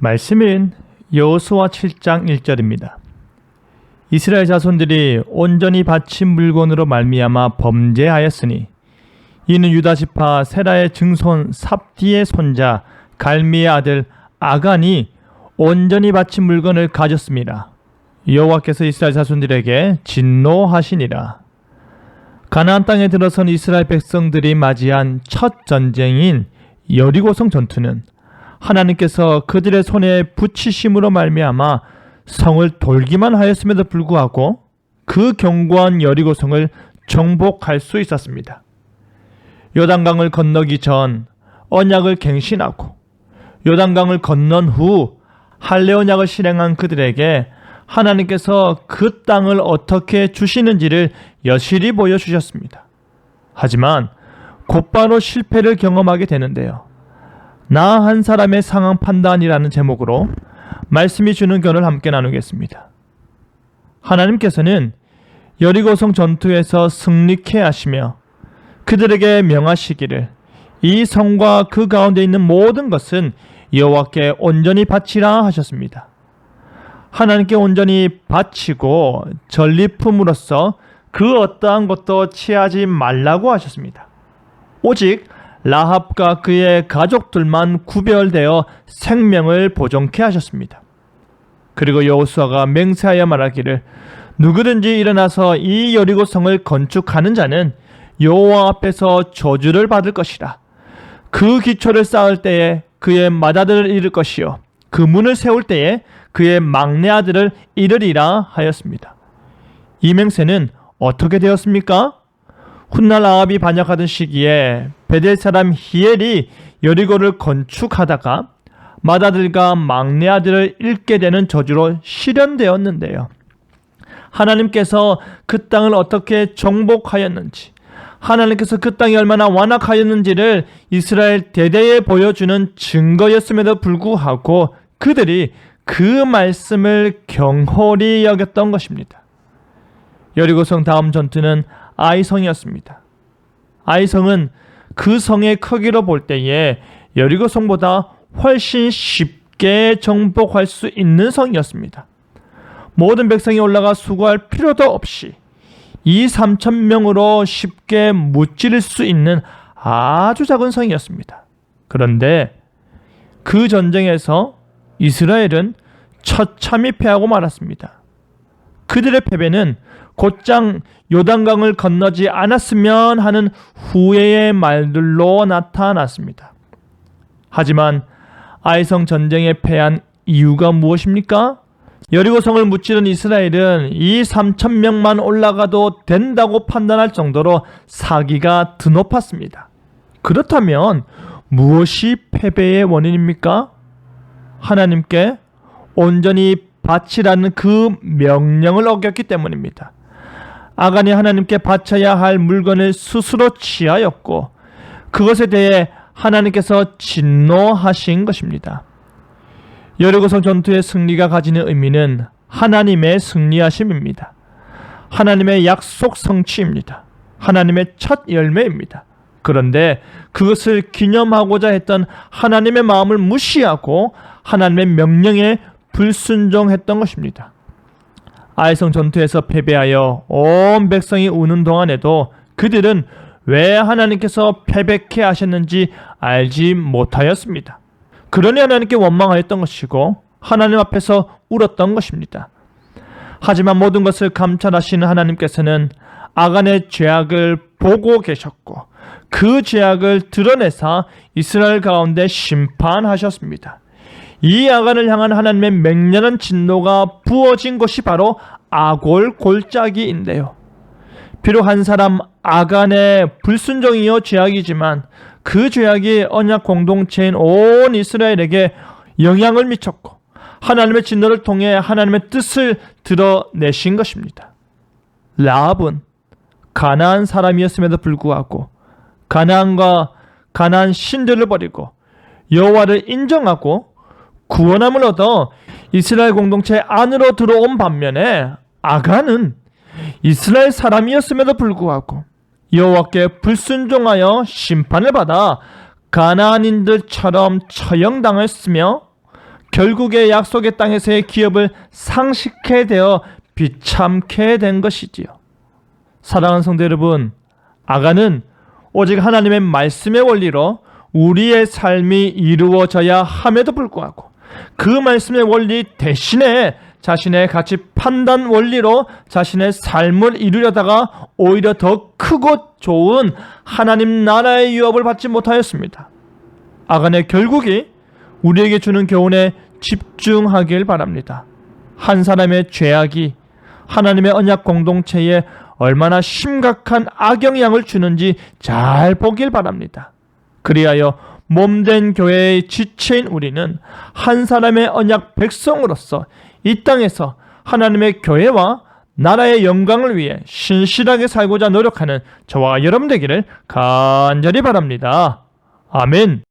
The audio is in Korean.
말씀은 여호수아 7장 1절입니다. 이스라엘 자손들이 온전히 바친 물건으로 말미암아 범죄하였으니 이는 유다 지파 세라의 증손 삽디의 손자 갈미의 아들 아간이 온전히 바친 물건을 가졌습니다. 여호와께서 이스라엘 자손들에게 진노하시니라. 가나안 땅에 들어선 이스라엘 백성들이 맞이한 첫 전쟁인 여리고성 전투는 하나님께서 그들의 손에 붙이심으로 말미암아 성을 돌기만 하였음에도 불구하고 그 견고한 여리고성을 정복할 수 있었습니다. 요단강을 건너기 전 언약을 갱신하고 요단강을 건넌 후 할례 언약을 실행한 그들에게 하나님께서 그 땅을 어떻게 주시는지를 여실히 보여주셨습니다. 하지만 곧바로 실패를 경험하게 되는데요. 나 한 사람의 상황 판단이라는 제목으로 말씀이 주는 견을 함께 나누겠습니다. 하나님께서는 여리고성 전투에서 승리케 하시며 그들에게 명하시기를 이 성과 그 가운데 있는 모든 것은 여호와께 온전히 바치라 하셨습니다. 하나님께 온전히 바치고 전리품으로서 그 어떠한 것도 취하지 말라고 하셨습니다. 오직 라합과 그의 가족들만 구별되어 생명을 보존케 하셨습니다. 그리고 여호수아가 맹세하여 말하기를 누구든지 일어나서 이 여리고성을 건축하는 자는 여호와 앞에서 저주를 받을 것이라. 그 기초를 쌓을 때에 그의 맏아들을 잃을 것이요 그 문을 세울 때에 그의 막내 아들을 잃으리라 하였습니다. 이 맹세는 어떻게 되었습니까? 훗날 아합이 반역하던 시기에 베델 사람 히엘이 여리고를 건축하다가 맏아들과 막내 아들을 잃게 되는 저주로 실현되었는데요. 하나님께서 그 땅을 어떻게 정복하였는지, 하나님께서 그 땅이 얼마나 완악하였는지를 이스라엘 대대에 보여주는 증거였음에도 불구하고 그들이 그 말씀을 경홀히 여겼던 것입니다. 여리고성 다음 전투는 아이성이었습니다. 아이성은 그 성의 크기로 볼 때에 여리고성보다 훨씬 쉽게 정복할 수 있는 성이었습니다. 모든 백성이 올라가 수고할 필요도 없이 2,3,000명으로 쉽게 무찌를 수 있는 아주 작은 성이었습니다. 그런데 그 전쟁에서 이스라엘은 처참히 패하고 말았습니다. 그들의 패배는 곧장 요단강을 건너지 않았으면 하는 후회의 말들로 나타났습니다. 하지만 아이성 전쟁에 패한 이유가 무엇입니까? 여리고성을 무찌른 이스라엘은 이 3,000명만 올라가도 된다고 판단할 정도로 사기가 드높았습니다. 그렇다면 무엇이 패배의 원인입니까? 하나님께 온전히 바치라는 그 명령을 어겼기 때문입니다. 아간이 하나님께 바쳐야 할 물건을 스스로 취하였고 그것에 대해 하나님께서 진노하신 것입니다. 여리고성 전투의 승리가 가지는 의미는 하나님의 승리하심입니다. 하나님의 약속 성취입니다. 하나님의 첫 열매입니다. 그런데 그것을 기념하고자 했던 하나님의 마음을 무시하고 하나님의 명령에 불순종했던 것입니다. 아이성 전투에서 패배하여 온 백성이 우는 동안에도 그들은 왜 하나님께서 패배케 하셨는지 알지 못하였습니다. 그러니 하나님께 원망하였던 것이고 하나님 앞에서 울었던 것입니다. 하지만 모든 것을 감찰하시는 하나님께서는 아간의 죄악을 보고 계셨고 그 죄악을 드러내사 이스라엘 가운데 심판하셨습니다. 이 아간을 향한 하나님의 맹렬한 진노가 부어진 것이 바로 아골 골짜기인데요. 비록 한 사람 아간의 불순종이요 죄악이지만 그 죄악이 언약 공동체인 온 이스라엘에게 영향을 미쳤고 하나님의 진노를 통해 하나님의 뜻을 드러내신 것입니다. 라합은 가나안 사람이었음에도 불구하고 가나안과 가나안 신들을 버리고 여호와를 인정하고 구원함을 얻어 이스라엘 공동체 안으로 들어온 반면에 아간은 이스라엘 사람이었음에도 불구하고 여호와께 불순종하여 심판을 받아 가나안인들처럼 처형당했으며 결국에 약속의 땅에서의 기업을 상식해 되어 비참케 된 것이지요. 사랑하는 성도 여러분, 아간은 오직 하나님의 말씀의 원리로 우리의 삶이 이루어져야 함에도 불구하고 그 말씀의 원리 대신에 자신의 가치 판단 원리로 자신의 삶을 이루려다가 오히려 더 크고 좋은 하나님 나라의 유업을 받지 못하였습니다. 아간의 결국이 우리에게 주는 교훈에 집중하길 바랍니다. 한 사람의 죄악이 하나님의 언약 공동체에 얼마나 심각한 악영향을 주는지 잘 보길 바랍니다. 그리하여 몸된 교회의 지체인 우리는 한 사람의 언약 백성으로서 이 땅에서 하나님의 교회와 나라의 영광을 위해 신실하게 살고자 노력하는 저와 여러분 되기를 간절히 바랍니다. 아멘.